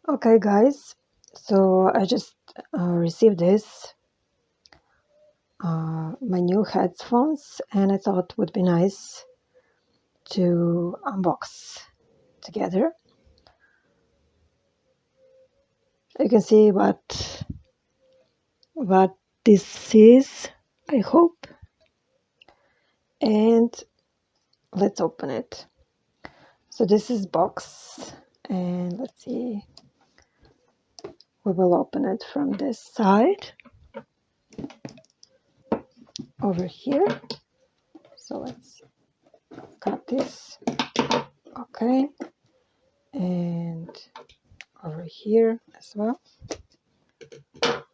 Okay, guys, so I just received my new headphones, and I thought it would be nice to unbox together. You can see what this is, I hope, and let's open it. So this is box, and let's see, we will open it from this side over here. So let's cut this, okay, and over here as well.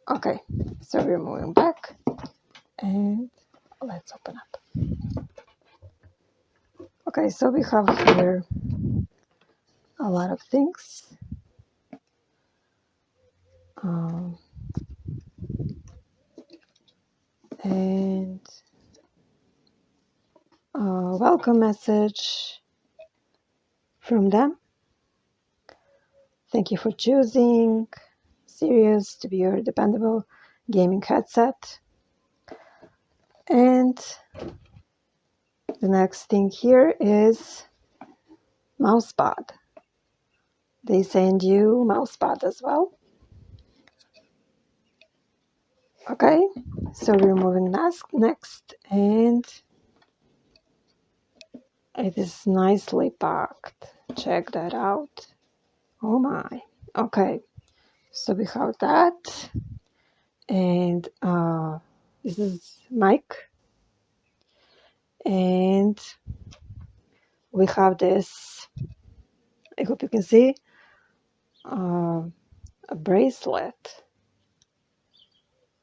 Okay, so we're moving back and let's open up. Okay, so we have here a lot of things. And a welcome message from them. Thank you for choosing Sirius to be your dependable gaming headset. And the next thing here is mousepad. They send you mousepad as well. Okay, so we're moving next, and it is nicely packed. Check that out. Oh my. Okay, so we have that, and this is mic, and we have this, I hope you can see, a bracelet,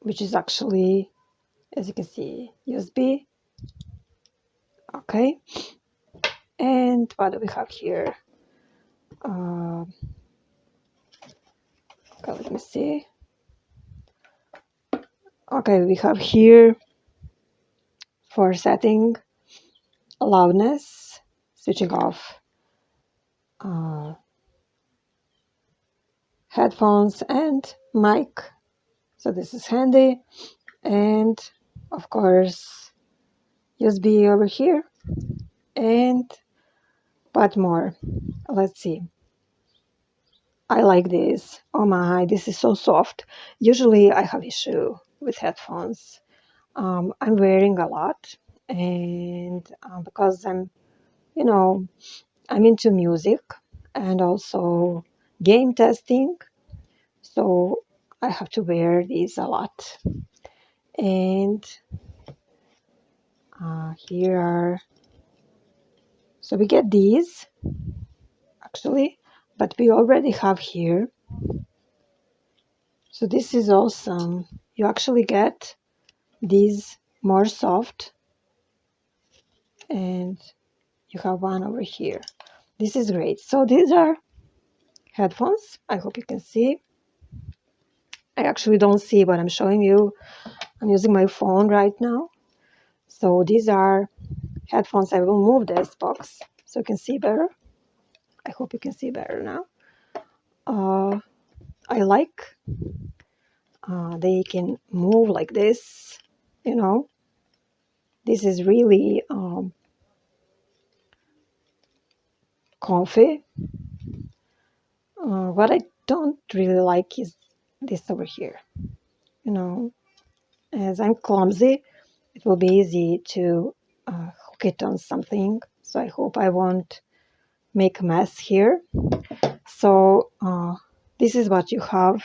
which is actually, as you can see, USB. Okay, and what do we have here? Okay, let me see. Okay, we have here for setting loudness, switching off headphones and mic. So this is handy, and of course USB over here, and what more? Let's see. I like this. Oh my, this is so soft. Usually I have issue with headphones. I'm wearing a lot, and because I'm into music and also game testing, so I have to wear these a lot. And here are, so we get these actually, but we already have here. So this is awesome. You actually get these more soft, and you have one over here. This is great. So these are headphones. I hope you can see. I actually don't see what I'm showing you. I'm using my phone right now. So these are headphones. I will move this box so you can see better. I hope you can see better now. I like they can move like this, This is really comfy. What I don't really like is this over here. As I'm clumsy, it will be easy to hook it on something. So I hope I won't make a mess here. So this is what you have.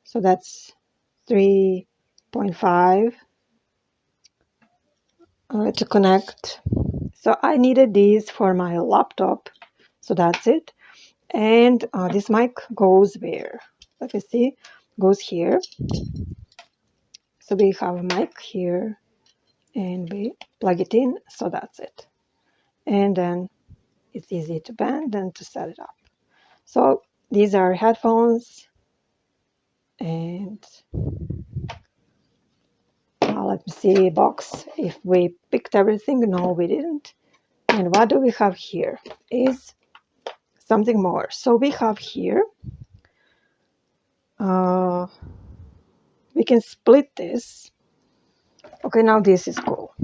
So that's 3.5 to connect. So I needed these for my laptop. So that's it. And this mic goes where? Let me see. Goes here. So we have a mic here, and we plug it in. So that's it. And then it's easy to bend and to set it up. So these are headphones, and let me see box if we picked everything. No, we didn't. And what do we have here is something more. So we have here we can split this. Okay, now this is cool.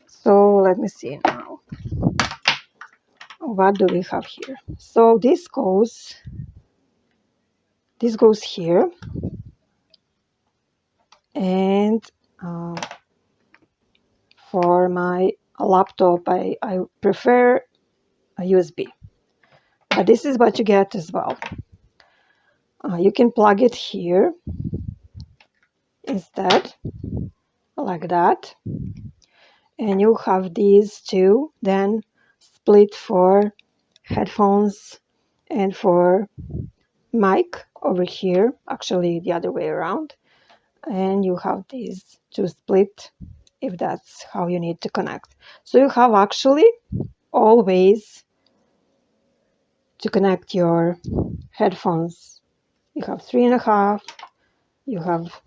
So let me see now. What do we have here? So this goes here, and for my laptop I prefer a USB, but this is what you get as well. You can plug it here instead, like that, and you have these two then split for headphones and for mic over here, actually the other way around, and you have these two split if that's how you need to connect. So you have actually all ways to connect your headphones. You have 3.5, you have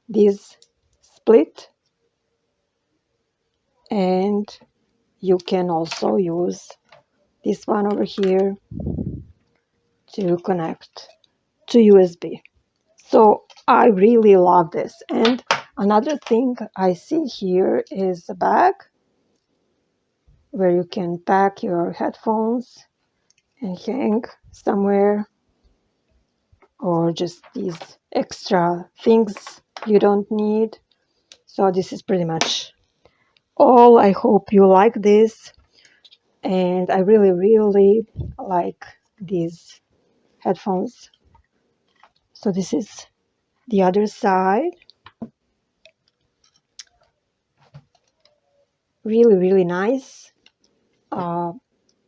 this split, and you can also use this one over here to connect to USB. So I really love this. And another thing I see here is a bag where you can pack your headphones and hang somewhere, or just these extra things you don't need. So this is pretty much all. I hope you like this, and I really like these headphones. So this is the other side. Really nice.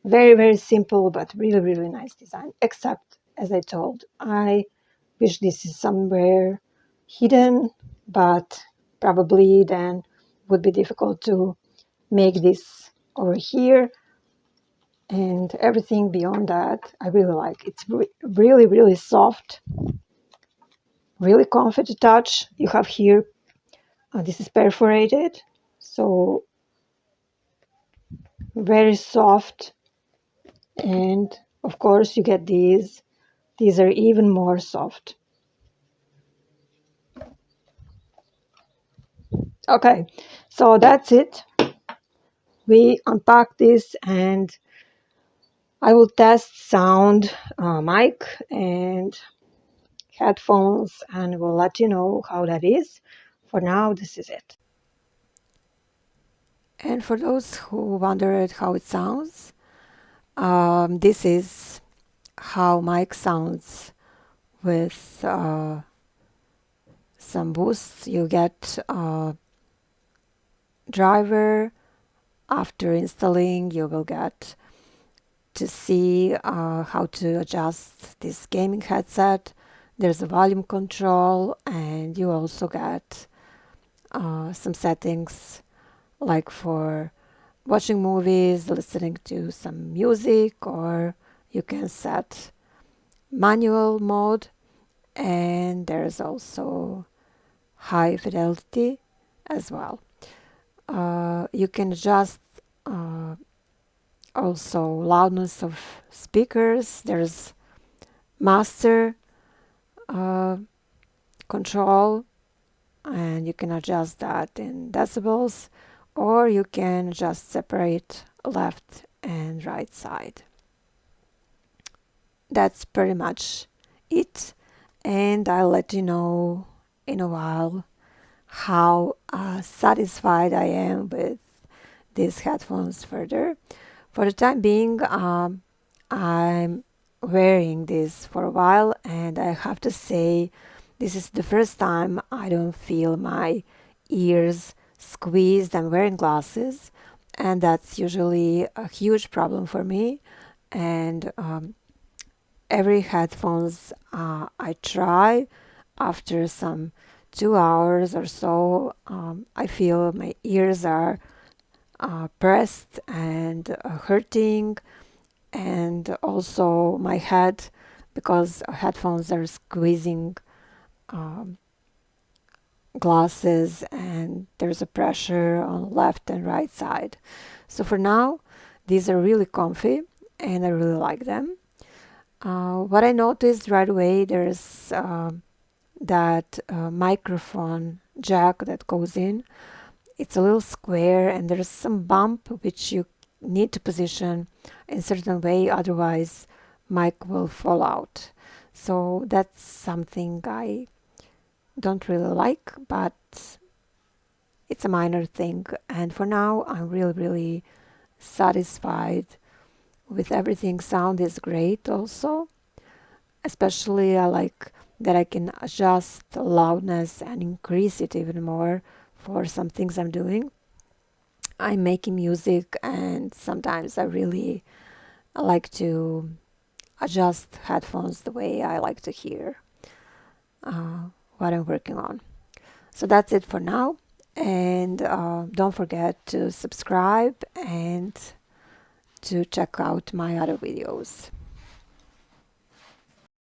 Very simple, but really nice design. Except, as I told, I wish this is somewhere hidden, but probably then would be difficult to make this over here. And everything beyond that I really like. It's really soft, really comfy to touch. You have here, this is perforated, so very soft. And of course you get these are even more soft. Okay, so that's it. We unpack this, and I will test sound, mic and headphones, and we'll let you know how that is. For now, this is it. And for those who wondered how it sounds, this is how mic sounds with some boosts. You get driver. After installing, you will get to see how to adjust this gaming headset. There's a volume control, and you also get some settings like for watching movies, listening to some music, or you can set manual mode, and there's also high fidelity as well. You can adjust also loudness of speakers. There's master control, and you can adjust that in decibels, or you can just separate left and right side. That's pretty much it, and I'll let you know in a while how satisfied I am with these headphones further. For the time being, I'm wearing this for a while, and I have to say this is the first time I don't feel my ears squeezed. I'm wearing glasses, and that's usually a huge problem for me. And every headphones I try, after some 2 hours or so, I feel my ears are pressed and hurting, and also my head, because headphones are squeezing glasses, and there's a pressure on left and right side. So for now, these are really comfy, and I really like them. What I noticed right away, there's that microphone jack that goes in. It's a little square and there's some bump which you need to position in a certain way, otherwise mic will fall out. So that's something I don't really like, but it's a minor thing. And for now, I'm really satisfied with everything. Sound is great also. Especially I like that I can adjust the loudness and increase it even more for some things I'm doing. I'm making music and sometimes I really like to adjust headphones the way I like to hear what I'm working on. So that's it for now. And don't forget to subscribe and to check out my other videos.